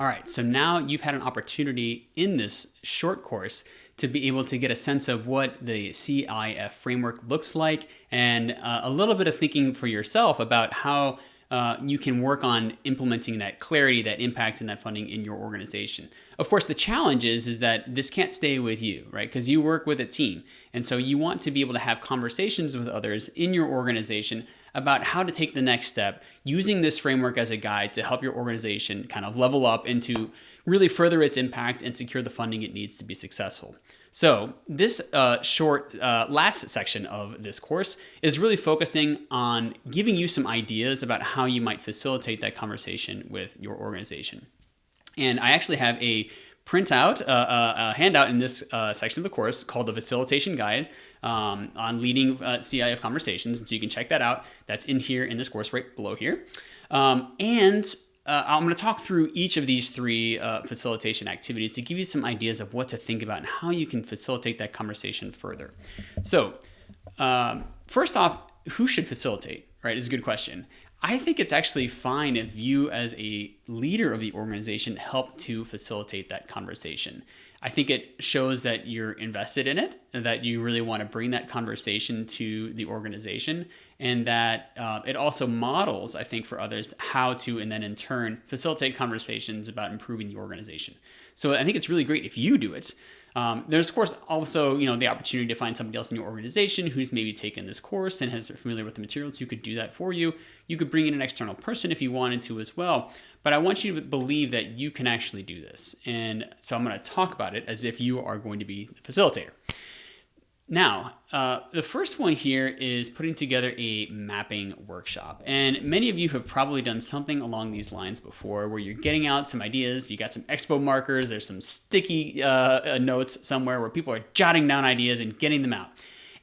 All right, so now you've had an opportunity in this short course to be able to get a sense of what the CIF framework looks like and a little bit of thinking for yourself about how you can work on implementing that clarity, that impact, and that funding in your organization. Of course, the challenge is that this can't stay with you, right? Because you work with a team. And so you want to be able to have conversations with others in your organization about how to take the next step using this framework as a guide to help your organization kind of level up and to really further its impact and secure the funding it needs to be successful. So this short last section of this course is really focusing on giving you some ideas about how you might facilitate that conversation with your organization. And I actually have a printout, a handout in this section of the course called the Facilitation Guide on leading CIF conversations. And so you can check that out. That's in here in this course right below here. I'm going to talk through each of these three facilitation activities to give you some ideas of what to think about and how you can facilitate that conversation further. So first off, who should facilitate, right, is a good question. I think it's actually fine if you as a leader of the organization help to facilitate that conversation. I think it shows that you're invested in it, and that you really want to bring that conversation to the organization, and that it also models, I think, for others how to, and then in turn, facilitate conversations about improving the organization. So I think it's really great if you do it. There's of course also, the opportunity to find somebody else in your organization who's maybe taken this course and is familiar with the materials who could do that for you. You could bring in an external person if you wanted to as well. But I want you to believe that you can actually do this. And so I'm going to talk about it as if you are going to be the facilitator. Now, the first one here is putting together a mapping workshop. And many of you have probably done something along these lines before, where you're getting out some ideas, you got some expo markers, there's some sticky notes somewhere where people are jotting down ideas and getting them out.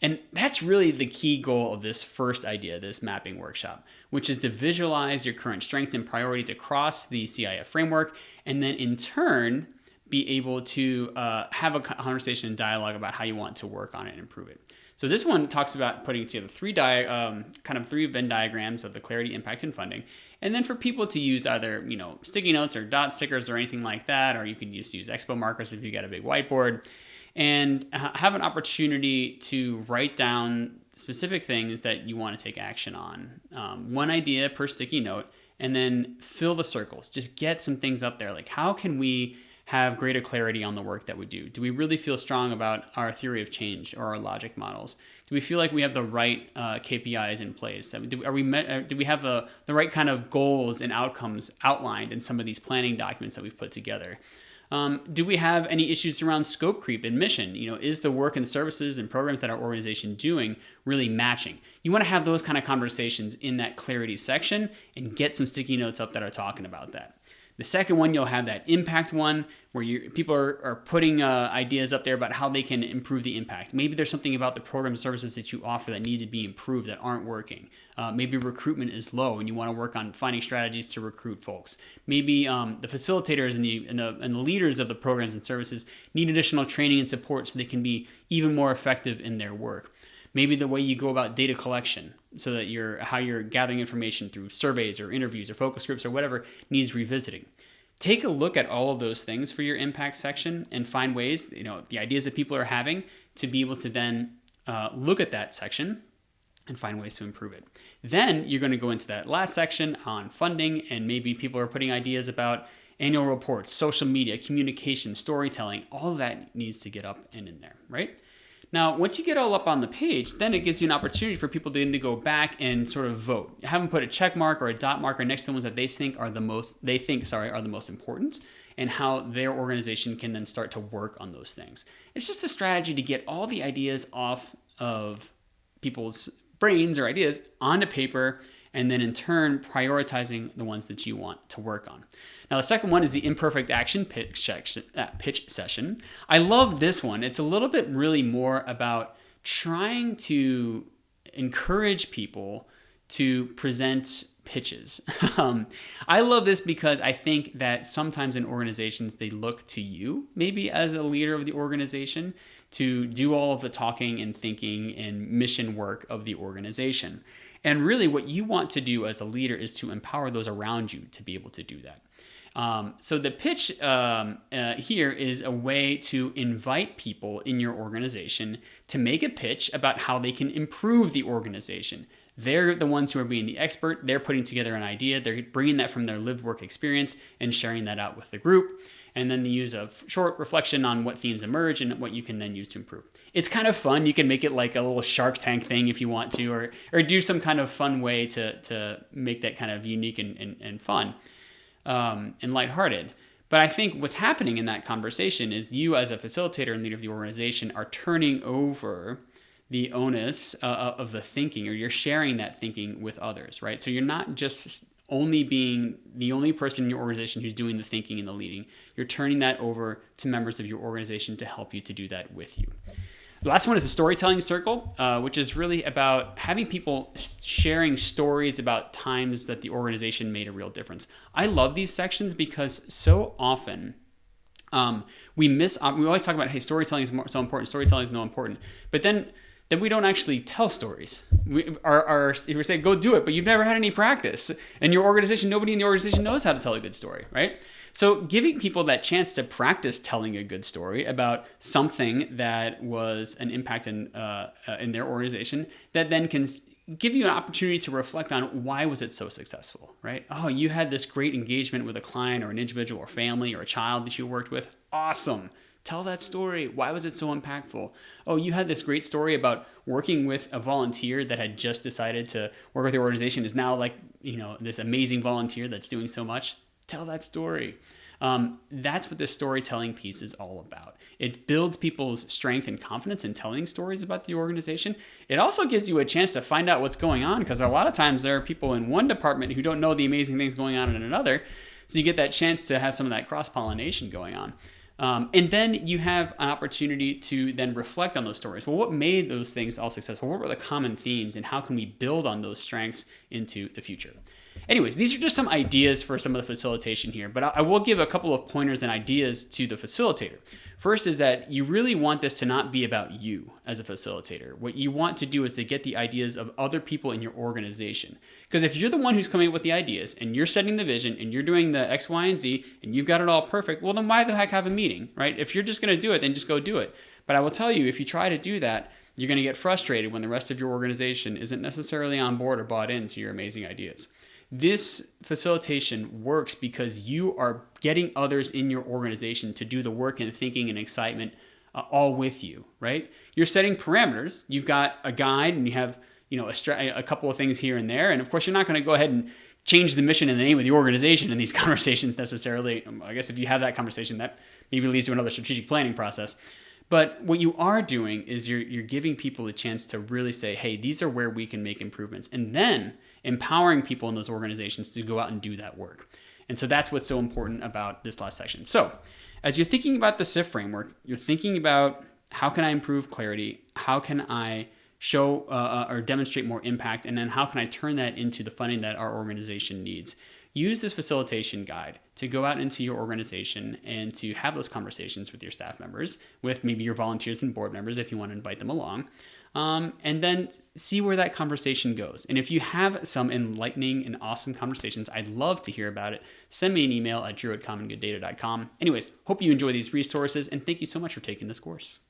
And that's really the key goal of this first idea, this mapping workshop, which is to visualize your current strengths and priorities across the CIF framework, and then in turn, be able to have a conversation and dialogue about how you want to work on it and improve it. So this one talks about putting together three Venn diagrams of the clarity, impact, and funding. And then for people to use either, sticky notes or dot stickers or anything like that, or you could just use expo markers if you got a big whiteboard, and have an opportunity to write down specific things that you want to take action on. One idea per sticky note, and then fill the circles. Just get some things up there. Like, how can we have greater clarity on the work that we do? Do we really feel strong about our theory of change or our logic models? Do we feel like we have the right KPIs in place? Do we have the right kind of goals and outcomes outlined in some of these planning documents that we've put together? Do we have any issues around scope creep and mission? Is the work and services and programs that our organization doing really matching? You want to have those kind of conversations in that clarity section and get some sticky notes up that are talking about that. The second one, you'll have that impact one where people are putting ideas up there about how they can improve the impact. Maybe there's something about the program services that you offer that need to be improved that aren't working. Maybe recruitment is low and you want to work on finding strategies to recruit folks. Maybe the facilitators and the leaders of the programs and services need additional training and support so they can be even more effective in their work. Maybe the way you go about data collection, so that how you're gathering information through surveys or interviews or focus groups or whatever needs revisiting. Take a look at all of those things for your impact section and find ways, the ideas that people are having, to be able to then look at that section and find ways to improve it. Then you're going to go into that last section on funding, and maybe people are putting ideas about annual reports, social media, communication, storytelling. All of that needs to get up and in there, right? Now, once you get all up on the page, then it gives you an opportunity for people to go back and sort of vote. Have them put a check mark or a dot marker next to the ones that they think are the most important, and how their organization can then start to work on those things. It's just a strategy to get all the ideas off of people's brains or ideas onto paper, and then in turn prioritizing the ones that you want to work on. Now, the second one is the imperfect action pitch session. I love this one. It's a little bit really more about trying to encourage people to present pitches. I love this because I think that sometimes in organizations, they look to you, maybe as a leader of the organization, to do all of the talking and thinking and mission work of the organization. And really what you want to do as a leader is to empower those around you to be able to do that. So the pitch here is a way to invite people in your organization to make a pitch about how they can improve the organization. They're the ones who are being the expert. They're putting together an idea. They're bringing that from their lived work experience and sharing that out with the group. And then the use of short reflection on what themes emerge and what you can then use to improve. It's kind of fun. You can make it like a little Shark Tank thing if you want to, or do some kind of fun way to make that kind of unique and fun and lighthearted. But I think what's happening in that conversation is you as a facilitator and leader of the organization are turning over the onus of the thinking, or you're sharing that thinking with others, right? So you're not just only being the only person in your organization who's doing the thinking and the leading. You're turning that over to members of your organization to help you to do that with you. The last one is the storytelling circle, which is really about having people sharing stories about times that the organization made a real difference. I love these sections because so often we always talk about, hey, storytelling is so important, storytelling is no important, but then we don't actually tell stories. If we say, go do it, but you've never had any practice. And your organization, nobody in the organization knows how to tell a good story, right? So giving people that chance to practice telling a good story about something that was an impact in their organization, that then can give you an opportunity to reflect on why was it so successful, right? Oh, you had this great engagement with a client or an individual or family or a child that you worked with. Awesome. Tell that story. Why was it so impactful? Oh, you had this great story about working with a volunteer that had just decided to work with the organization, is now like, this amazing volunteer that's doing so much. Tell that story. That's what the storytelling piece is all about. It builds people's strength and confidence in telling stories about the organization. It also gives you a chance to find out what's going on, because a lot of times there are people in one department who don't know the amazing things going on in another. So you get that chance to have some of that cross-pollination going on. And then you have an opportunity to then reflect on those stories. Well, what made those things all successful? What were the common themes, and how can we build on those strengths into the future? Anyways, these are just some ideas for some of the facilitation here, but I will give a couple of pointers and ideas to the facilitator. First is that you really want this to not be about you as a facilitator. What you want to do is to get the ideas of other people in your organization. Because if you're the one who's coming up with the ideas, and you're setting the vision, and you're doing the X, Y, and Z, and you've got it all perfect, well, then why the heck have a meeting, right? If you're just going to do it, then just go do it. But I will tell you, if you try to do that, you're going to get frustrated when the rest of your organization isn't necessarily on board or bought into your amazing ideas. This facilitation works because you are getting others in your organization to do the work and thinking and excitement all with you, right? You're setting parameters. You've got a guide, and you have a couple of things here and there. And of course, you're not going to go ahead and change the mission and the name of the organization in these conversations necessarily. I guess if you have that conversation, that maybe leads to another strategic planning process. But what you are doing is you're giving people a chance to really say, hey, these are where we can make improvements. And then empowering people in those organizations to go out and do that work. And so that's what's so important about this last section. So as you're thinking about the CIF framework, you're thinking about, how can I improve clarity? How can I show or demonstrate more impact? And then how can I turn that into the funding that our organization needs? Use this facilitation guide to go out into your organization and to have those conversations with your staff members, with maybe your volunteers and board members if you want to invite them along, and then see where that conversation goes. And if you have some enlightening and awesome conversations, I'd love to hear about it. Send me an email at drew@commongooddata.com. Anyways, hope you enjoy these resources, and thank you so much for taking this course.